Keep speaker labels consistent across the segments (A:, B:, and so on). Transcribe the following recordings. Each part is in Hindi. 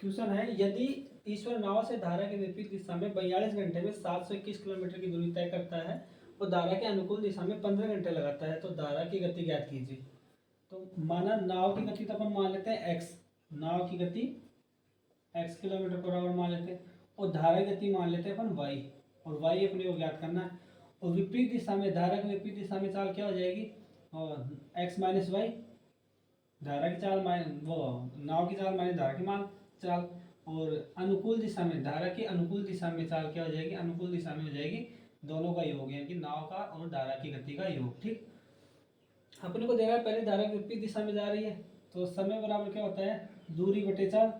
A: क्वेश्चन है, यदि ईश्वर नाव से धारा के विपरीत दिशा में 42 घंटे में 721 किलोमीटर की दूरी तय करता है और धारा के अनुकूल दिशा में 15 घंटे लगाता है, तो धारा की गति ज्ञात कीजिए। तो माना नाव की गति तो अपन मान लेते हैं x, नाव की गति x किलोमीटर पर आवर मान लेते हैं, और धारा की गति मान लेते हैं अपन y, और y अपने को ज्ञात करना है। और विपरीत दिशा में, धारा की विपरीत दिशा में चाल क्या हो जाएगी, और x माइनस वाई, धारा की चाल वो नाव की चाल माइनस धारा की मान चाल, और अनुकूल दिशा में, धारा की अनुकूल दिशा में चाल क्या हो जाएगी, अनुकूल दिशा में हो जाएगी दोनों का योग, यानी कि नाव का और धारा की गति का योग। ठीक, अपने को देखा पहले धारा की विपरीत दिशा में जा रही है, तो समय बराबर क्या होता है, दूरी बटे चाल,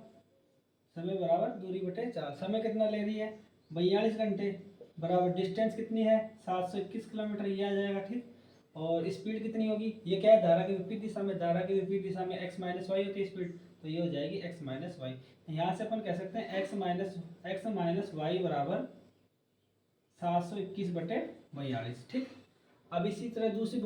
A: समय बराबर दूरी बटे चाल। समय कितना ले रही है, 42 घंटे, बराबर डिस्टेंस कितनी है, 721 किलोमीटर, ये आ जाएगा। ठीक, और स्पीड कितनी होगी, ये क्या है, धारा की विपरीत दिशा में, धारा की विपरीत दिशा में x माइनस वाई होती है स्पीड, तो ये हो जाएगी x माइनस वाई। यहाँ से अपन कह सकते हैं x माइनस वाई बराबर 721 बटे 42। ठीक, अब इसी तरह दूसरी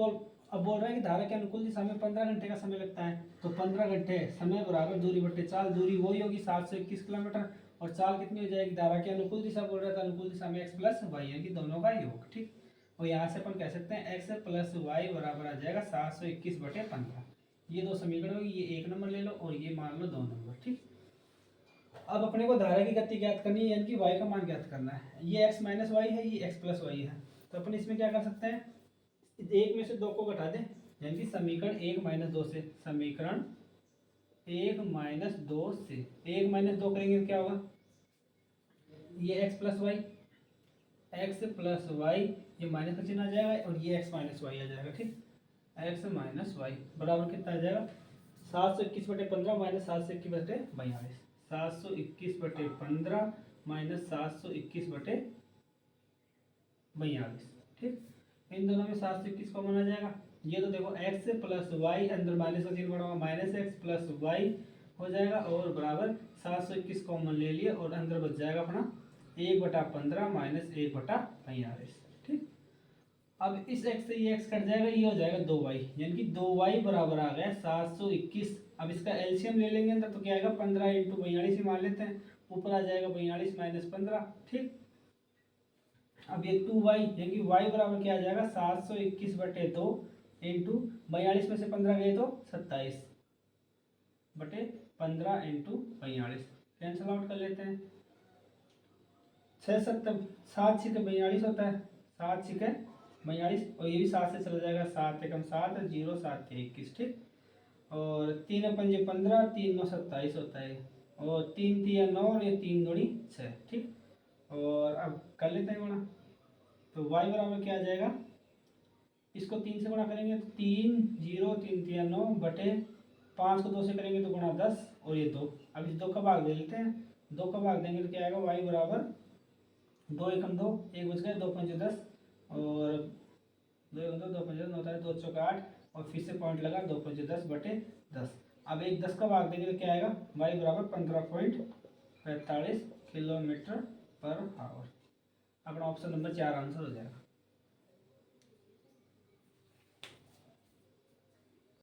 A: अब बोल रहे हैं कि धारा के अनुकूल दिशा में 15 घंटे का समय लगता है, तो 15 घंटे समय बराबर दूरी बटे चाल, दूरी वही होगी 721 किलोमीटर, और चाल कितनी हो जाएगी, धारा के अनुकूल दिशा बोल रहा था, अनुकूल दिशा में x प्लस वाई, यानी कि दोनों का योग। ठीक, और यहाँ से अपन कह सकते हैं x प्लस वाई बराबर आ जाएगा 721 बटे 15। ये दो समीकरण होगी, ये 1 नंबर ले लो और ये मान लो 2 नंबर। ठीक, अब अपने को धारा की गति ज्ञात करनी है, यानी कि y का मान ज्ञात करना है। ये x माइनस वाई है, ये x प्लस वाई है, तो अपन इसमें क्या कर सकते हैं, एक में से दो को घटा दें, यानी कि समीकरण 1 माइनस 2 से, समीकरण 1 माइनस 2 से 1 माइनस 2 करेंगे तो क्या होगा, ये x plus y, x plus y, ये माइनस का चिन्ह आ जाएगा, और ये x माइनस वाई आ जाएगा। ठीक, x माइनस वाई बराबर कितना आ जाएगा, 721 बटे 15 माइनस 721 बटे 42, 721 बटे 15 माइनस 721 बटे 42। ठीक, इन दोनों में 721 कॉमन आ जाएगा, ये तो देखो x प्लस वाई, अंदर माइनस का चिन्ह बड़ा होगा, माइनस x प्लस वाई हो जाएगा, और बराबर 721 कॉमन ले लिए, और अंदर बच जाएगा अपना 1/15 माइनस 1/42। ठीक, अब इस x से ये x कट जाएगा, ये हो जाएगा 2y, यानी कि 2y बराबर आ गया 721। अब इसका एलसीएम ले लेंगे अंदर, तो क्या आएगा, 15 × 42 ही मान लेते हैं, ऊपर आ जाएगा 42 माइनस 15। ठीक, अब ये 2y, यानी कि y बराबर क्या आ जाएगा, 721 बटे 2 इंटू 42 में से 15 गए तो 27 बटे 15 इंटू 42, कैंसिल आउट कर लेते हैं, 6 7 7 6 42 होता है, 7 6 42, और ये भी 7 से चला जाएगा, 7 एकम 7, 0 7 के 21। ठीक, और 3 पंजे 15, 3 9 27 होता है, और 3 3 9, और ये 3 दूनी 6। ठीक, और अब कर लेते हैं गुणा, तो y बराबर क्या आ जाएगा, इसको 3 से गुणा करेंगे तो 3 0 3 3 9 बटे 5 को 2 से करेंगे तो गुणा 10, और ये 2। अब इस 2 का भाग दे लेते हैं, 2 का भाग देंगे तो क्या आएगा, y बराबर 2 एकम 2, 1 बच गया, 2 पंजे 10, और 2 एकम 2, 2 पंजे 9 होता है, 2 चौका 8, और फिर से पॉइंट लगा, 2 पंजे 10 बटे 10। अब एक 10 का भाग देंगे तो क्या आएगा, y बराबर 15.45 किलोमीटर पर आवर। अपना ऑप्शन नंबर 4 आंसर हो जाएगा।